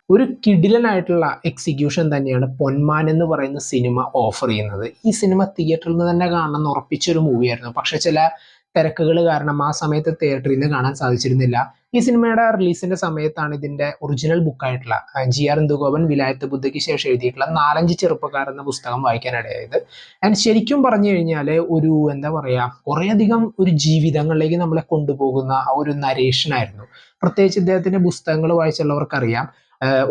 ഒരു കിടിലനായിട്ടുള്ള എക്സിക്യൂഷൻ തന്നെയാണ് പൊന്മാൻ എന്ന് പറയുന്ന സിനിമ ഓഫർ ചെയ്യുന്നത്. ഈ സിനിമ തിയേറ്ററിൽ നിന്ന് തന്നെ കാണണമെന്ന് ഉറപ്പിച്ചൊരു മൂവിയായിരുന്നു. പക്ഷെ ചില തിരക്കുകൾ കാരണം ആ സമയത്ത് തിയേറ്ററിൽ നിന്ന് കാണാൻ സാധിച്ചിരുന്നില്ല. ഈ സിനിമയുടെ റിലീസിന്റെ സമയത്താണ് ഇതിന്റെ ഒറിജിനൽ ബുക്കായിട്ടുള്ള GR ഇന്ദുഗോപൻ വിലായത്ത് ബുദ്ധയ്ക്ക് ശേഷം എഴുതിയിട്ടുള്ള 4-5 ചെറുപ്പക്കാർ എന്ന പുസ്തകം വായിക്കാനിടയായത്. ആൻഡ് ശരിക്കും പറഞ്ഞു കഴിഞ്ഞാൽ ഒരു എന്താ പറയാ, കുറേയധികം ഒരു ജീവിതങ്ങളിലേക്ക് നമ്മളെ കൊണ്ടുപോകുന്ന ആ ഒരു നരേഷൻ ആയിരുന്നു. പ്രത്യേകിച്ച് ഇദ്ദേഹത്തിന്റെ പുസ്തകങ്ങൾ വായിച്ചുള്ളവർക്കറിയാം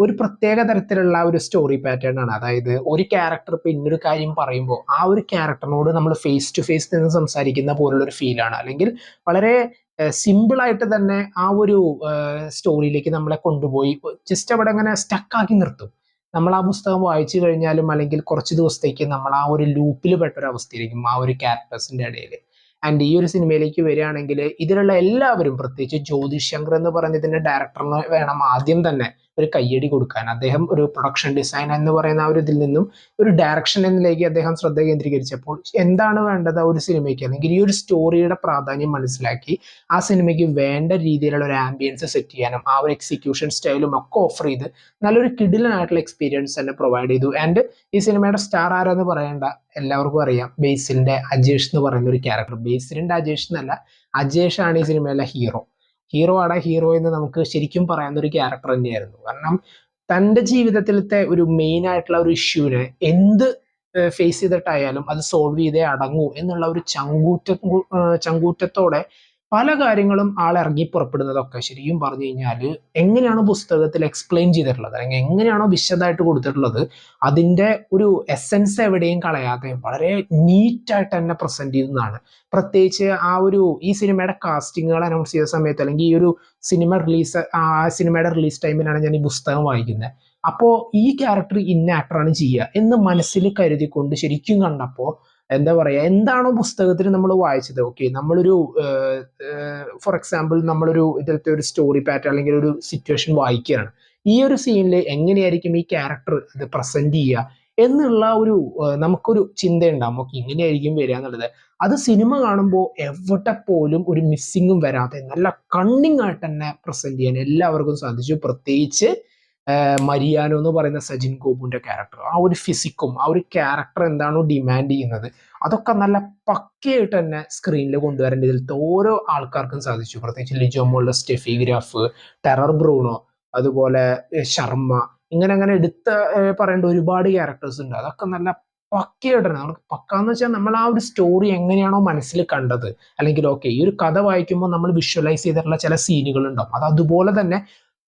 ഒരു പ്രത്യേക തരത്തിലുള്ള ഒരു സ്റ്റോറി പാറ്റേൺ ആണ്. അതായത് ഒരു ക്യാരക്ടർ ഇപ്പൊ ഇന്നൊരു കാര്യം പറയുമ്പോൾ ആ ഒരു ക്യാരക്ടറിനോട് നമ്മൾ ഫേസ് ടു ഫേസ് നിന്ന് സംസാരിക്കുന്ന പോലുള്ള ഒരു ഫീലാണ്. അല്ലെങ്കിൽ വളരെ സിമ്പിൾ ആയിട്ട് തന്നെ ആ ഒരു സ്റ്റോറിയിലേക്ക് നമ്മളെ കൊണ്ടുപോയി ജസ്റ്റ് അവിടെ അങ്ങനെ സ്റ്റക്ക് ആക്കി നിർത്തും. നമ്മൾ ആ പുസ്തകം വായിച്ചു കഴിഞ്ഞാലും അല്ലെങ്കിൽ കുറച്ച് ദിവസത്തേക്ക് നമ്മൾ ആ ഒരു ലൂപ്പിൽ പെട്ട ഒരു അവസ്ഥയിലേക്കും ആ ഒരു ക്യാരക്ടേഴ്സിന്റെ ഇടയിൽ. ആൻഡ് ഈ ഒരു സിനിമയിലേക്ക് വരികയാണെങ്കിൽ ഇതിലുള്ള എല്ലാവരും, പ്രത്യേകിച്ച് ജ്യോതിഷ് ശങ്കർ എന്ന് പറയുന്ന ഇതിന്റെ ഡയറക്ടറിന് വേണം ആദ്യം തന്നെ ഒരു കയ്യടി കൊടുക്കാൻ. അദ്ദേഹം ഒരു പ്രൊഡക്ഷൻ ഡിസൈൻ എന്ന് പറയുന്ന ആ ഒരു ഇതിൽ നിന്നും ഒരു ഡയറക്ഷൻ എന്നിലേക്ക് അദ്ദേഹം ശ്രദ്ധ കേന്ദ്രീകരിച്ചപ്പോൾ എന്താണ് വേണ്ടത് ഒരു സിനിമയ്ക്ക്, അല്ലെങ്കിൽ ഈ ഒരു സ്റ്റോറിയുടെ പ്രാധാന്യം മനസ്സിലാക്കി ആ സിനിമയ്ക്ക് വേണ്ട രീതിയിലുള്ള ഒരു ആംബിയൻസ് സെറ്റ് ചെയ്യാനും ആ ഒരു എക്സിക്യൂഷൻ സ്റ്റൈലും ഒക്കെ ഓഫർ ചെയ്ത് നല്ലൊരു കിടിലനായിട്ടുള്ള എക്സ്പീരിയൻസ് തന്നെ പ്രൊവൈഡ് ചെയ്തു. ആൻഡ് ഈ സിനിമയുടെ സ്റ്റാർ ആരെന്ന് പറയേണ്ട, എല്ലാവർക്കും അറിയാം, ബേസിലിന്റെ അജേഷ് എന്ന് പറയുന്ന ഒരു ക്യാരക്ടർ. ബേസിലിന്റെ അജേഷ് എന്നല്ല, അജേഷ് ആണ് ഈ സിനിമയിലെ ഹീറോ ആണ്. ഹീറോ എന്ന് നമുക്ക് ശരിക്കും പറയാവുന്ന ഒരു ക്യാരക്ടർ തന്നെയായിരുന്നു. കാരണം തൻ്റെ ജീവിതത്തിലത്തെ ഒരു മെയിൻ ആയിട്ടുള്ള ഒരു ഇഷ്യൂവിനെ എന്ത് ഫേസ് ചെയ്തിട്ടായാലും അത് സോൾവ് ചെയ്തേ അടങ്ങൂ എന്നുള്ള ഒരു ചങ്കൂറ്റത്തോടെ പല കാര്യങ്ങളും ആൾ ഇറങ്ങി പുറപ്പെടുന്നതൊക്കെ ശരിക്കും പറഞ്ഞു കഴിഞ്ഞാൽ എങ്ങനെയാണോ പുസ്തകത്തിൽ എക്സ്പ്ലെയിൻ ചെയ്തിട്ടുള്ളത്, അല്ലെങ്കിൽ എങ്ങനെയാണോ വിശദമായിട്ട് കൊടുത്തിട്ടുള്ളത്, അതിൻ്റെ ഒരു എസെൻസ് എവിടെയും കളയാതെ വളരെ നീറ്റായിട്ട് തന്നെ പ്രസന്റ് ചെയ്യുന്നതാണ്. പ്രത്യേകിച്ച് ഈ സിനിമയുടെ കാസ്റ്റിങ്ങുകൾ അനൗൺസ് ചെയ്ത സമയത്ത്, അല്ലെങ്കിൽ ഈ ഒരു സിനിമയുടെ റിലീസ് ടൈമിലാണ് ഞാൻ ഈ പുസ്തകം വായിക്കുന്നത്. അപ്പോൾ ഈ ക്യാരക്ടർ ഇന്ന ആക്ടറാണ് ചെയ്യുക എന്ന് മനസ്സിൽ കരുതിക്കൊണ്ട് ശരിക്കും കണ്ടപ്പോൾ എന്താ പറയാ, എന്താണോ പുസ്തകത്തിൽ നമ്മൾ വായിച്ചത്, ഓക്കെ, നമ്മളൊരു ഫോർ എക്സാമ്പിൾ നമ്മളൊരു ഇതിലത്തെ ഒരു സ്റ്റോറി പാറ്റേൺ അല്ലെങ്കിൽ ഒരു സിറ്റുവേഷൻ വായിക്കുകയാണ്. ഈ ഒരു സീനിൽ എങ്ങനെയായിരിക്കും ഈ ക്യാരക്ടർ ഇത് പ്രസന്റ് ചെയ്യുക എന്നുള്ള ഒരു നമുക്കൊരു ചിന്തയുണ്ടാവും. ഓക്കെ, ഇങ്ങനെയായിരിക്കും വരിക എന്നുള്ളത്. അത് സിനിമ കാണുമ്പോൾ എവിടെ പോലും ഒരു മിസ്സിങ്ങും വരാതെ നല്ല കണ്ണിങ് ആയിട്ട് തന്നെ പ്രസന്റ് ചെയ്യാൻ എല്ലാവർക്കും സാധിച്ചു. പ്രത്യേകിച്ച് മരിയാനോ എന്ന് പറയുന്ന സജിൻ ഗോപുവിന്റെ ക്യാരക്ടർ, ആ ഒരു ഫിസിക്കും ആ ഒരു ക്യാരക്ടർ എന്താണോ ഡിമാൻഡ് ചെയ്യുന്നത് അതൊക്കെ നല്ല പക്കയായിട്ട് തന്നെ സ്ക്രീനിൽ കൊണ്ടുവരേണ്ട ഇതിലത്തെ ഓരോ ആൾക്കാർക്കും സാധിച്ചു. പ്രത്യേകിച്ച് ലിജോ മോളുടെ സ്റ്റെഫി ഗ്രാഫ്, ടെറർ ബ്രൂണോ, അതുപോലെ ശർമ്മ, ഇങ്ങനെ അങ്ങനെ എടുത്ത് പറയേണ്ട ഒരുപാട് ക്യാരക്ടേഴ്സ് ഉണ്ട്. അതൊക്കെ നല്ല പക്കയായിട്ടാണ്. നമുക്ക് പക്കാന്ന് വെച്ചാൽ നമ്മൾ ആ ഒരു സ്റ്റോറി എങ്ങനെയാണോ മനസ്സിൽ കണ്ടത്, അല്ലെങ്കിൽ ഓക്കെ ഈ ഒരു കഥ വായിക്കുമ്പോൾ നമ്മൾ വിഷ്വലൈസ് ചെയ്തിട്ടുള്ള ചില സീനുകൾ ഉണ്ടാവും, അത് അതുപോലെ തന്നെ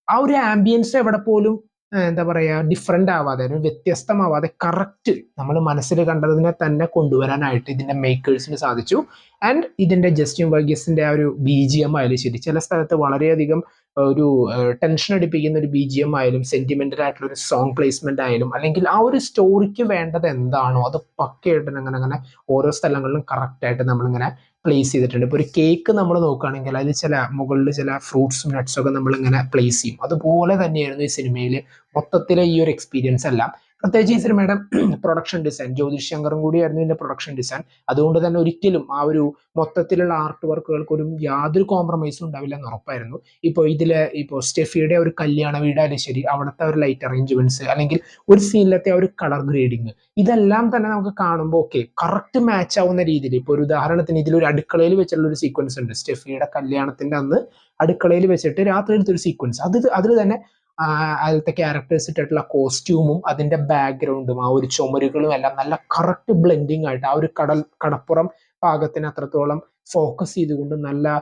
ആ ഒരു ആംബിയൻസ് എവിടെ പോലും എന്താ പറയാ ഡിഫറെന്റ് ആവാതെ, ഒരു വ്യത്യസ്തമാവാതെ കറക്റ്റ് നമ്മൾ മനസ്സിൽ കണ്ടതിനെ തന്നെ കൊണ്ടുവരാനായിട്ട് ഇതിന്റെ മേക്കേഴ്സിന് സാധിച്ചു. ആൻഡ് ഇതിന്റെ ജസ്റ്റിൻ വർഗീസിന്റെ ആ ഒരു BGM ആയാലും ശരി, ചില സ്ഥലത്ത് വളരെയധികം ഒരു ടെൻഷൻ അടിപ്പിക്കുന്ന ഒരു BGM ആയാലും, സെന്റിമെന്റൽ ആയിട്ടുള്ള ഒരു സോങ് പ്ലേസ്മെന്റ് ആയാലും, അല്ലെങ്കിൽ ആ ഒരു സ്റ്റോറിക്ക് വേണ്ടത് എന്താണോ അത് പക്കയായിട്ട് അങ്ങനെ അങ്ങനെ ഓരോ സ്ഥലങ്ങളിലും കറക്റ്റ് ആയിട്ട് നമ്മളിങ്ങനെ പ്ലേസ് ചെയ്തിട്ടുണ്ട്. ഇപ്പൊ ഒരു കേക്ക് നമ്മൾ നോക്കുകയാണെങ്കിൽ അതിൽ മുകളിൽ ചില ഫ്രൂട്ട്സും നട്ട്സും ഒക്കെ നമ്മൾ ഇങ്ങനെ പ്ലേസ് ചെയ്യും. അതുപോലെ തന്നെയായിരുന്നു ഈ സിനിമയിൽ മൊത്തത്തിലെ ഈ ഒരു എക്സ്പീരിയൻസ് എല്ലാം. പ്രത്യേകിച്ച് ഈ സിനിമയുടെ പ്രൊഡക്ഷൻ ഡിസൈൻ, ജ്യോതിഷ് ശങ്കറും കൂടിയായിരുന്നു ഇതിന്റെ പ്രൊഡക്ഷൻ ഡിസൈൻ. അതുകൊണ്ട് തന്നെ ഒരിക്കലും ആ ഒരു മൊത്തത്തിലുള്ള ആർട്ട് വർക്കുകൾക്ക് ഒരു യാതൊരു കോംപ്രമൈസും ഉണ്ടാവില്ല എന്ന് ഉറപ്പായിരുന്നു. ഇപ്പോൾ സ്റ്റെഫിയുടെ ഒരു കല്യാണ വീടായാലും ശരി, അവിടുത്തെ ഒരു ലൈറ്റ് അറേഞ്ച്മെന്റ്സ്, അല്ലെങ്കിൽ ഒരു സീനിലത്തെ ഒരു കളർ ഗ്രേഡിങ്, ഇതെല്ലാം തന്നെ നമുക്ക് കാണുമ്പോൾ ഓക്കെ കറക്റ്റ് മാച്ച് ആവുന്ന രീതിയിൽ. ഇപ്പോൾ ഒരു ഉദാഹരണത്തിന് ഇതിലൊരു അടുക്കളയിൽ വെച്ചുള്ള ഒരു സീക്വൻസ് ഉണ്ട്. സ്റ്റെഫിയുടെ കല്യാണത്തിന്റെ അന്ന് അടുക്കളയിൽ വെച്ചിട്ട് രാത്രി എടുത്തൊരു സീക്വൻസ്, അതിൽ തന്നെ അതിലത്തെ ക്യാരക്ടേഴ്സ് ഇട്ടിട്ടുള്ള കോസ്റ്റ്യൂമും അതിന്റെ ബാക്ക്ഗ്രൗണ്ടും ആ ഒരു ചുമരുകളും എല്ലാം നല്ല കറക്റ്റ് ബ്ലെൻഡിങ് ആയിട്ട് ആ ഒരു കടപ്പുറം പാകത്തിന് അത്രത്തോളം ഫോക്കസ് ചെയ്തുകൊണ്ട് നല്ല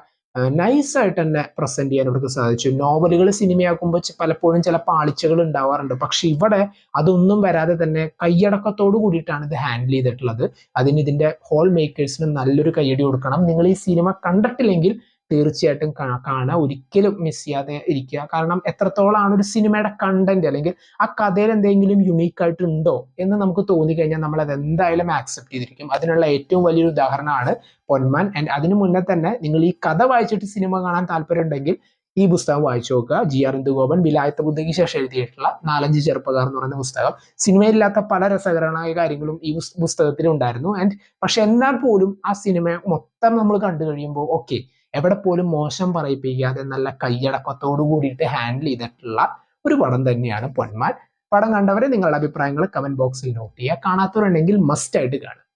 നൈസായിട്ട് തന്നെ പ്രസന്റ് ചെയ്യാൻ അവർക്ക് സാധിച്ചു. നോവലുകൾ സിനിമയാക്കുമ്പോൾ പലപ്പോഴും ചില പാളിച്ചകൾ ഉണ്ടാവാറുണ്ട്, പക്ഷെ ഇവിടെ അതൊന്നും വരാതെ തന്നെ കൈയടക്കത്തോട് കൂടിയിട്ടാണ് ഇത് ഹാൻഡിൽ ചെയ്തിട്ടുള്ളത്. അതിന് ഇതിന്റെ ഹോൾ മേക്കേഴ്സിന് നല്ലൊരു കയ്യടി കൊടുക്കണം. നിങ്ങൾ ഈ സിനിമ കണ്ടിട്ടില്ലെങ്കിൽ തീർച്ചയായിട്ടും കാണുക, ഒരിക്കലും മിസ് ചെയ്യാതെ ഇരിക്കുക. കാരണം എത്രത്തോളമാണ് ഒരു സിനിമയുടെ കണ്ടന്റ്, അല്ലെങ്കിൽ ആ കഥയിൽ എന്തെങ്കിലും യുണീക്ക് ആയിട്ട് ഉണ്ടോ എന്ന് നമുക്ക് തോന്നിക്കഴിഞ്ഞാൽ നമ്മൾ അത് എന്തായാലും ആക്സെപ്റ്റ് ചെയ്തിരിക്കും. അതിനുള്ള ഏറ്റവും വലിയൊരു ഉദാഹരണമാണ് പൊന്മാൻ. ആൻഡ് അതിനു മുന്നേ തന്നെ നിങ്ങൾ ഈ കഥ വായിച്ചിട്ട് സിനിമ കാണാൻ താല്പര്യം ഉണ്ടെങ്കിൽ ഈ പുസ്തകം വായിച്ചു നോക്കുക. GR ഇന്ദുഗോപൻ വിലായത്ത് ബുദ്ധയ്ക്ക് ശേഷം എഴുതിയിട്ടുള്ള 4-5 ചെറുപ്പക്കാർ എന്ന് പറയുന്ന പുസ്തകം. സിനിമയിലില്ലാത്ത പല രസകരമായ കാര്യങ്ങളും ഈ പുസ്തകത്തിൽ ഉണ്ടായിരുന്നു. പക്ഷെ എന്നാൽ പോലും ആ സിനിമ മൊത്തം നമ്മൾ കണ്ടു കഴിയുമ്പോൾ ഓക്കെ എവിടെ പോലും മോശം പറയിപ്പിക്കാതെ നല്ല കൈയടക്കത്തോടു കൂടിയിട്ട് ഹാൻഡിൽ ചെയ്തിട്ടുള്ള ഒരു പടം തന്നെയാണ് പൊന്മാൻ. പടം കണ്ടവരെ നിങ്ങളുടെ അഭിപ്രായങ്ങൾ കമന്റ് ബോക്സിൽ നോട്ട് ചെയ്യുക. കാണാത്തവരുണ്ടെങ്കിൽ മസ്റ്റ് ആയിട്ട് കാണുക.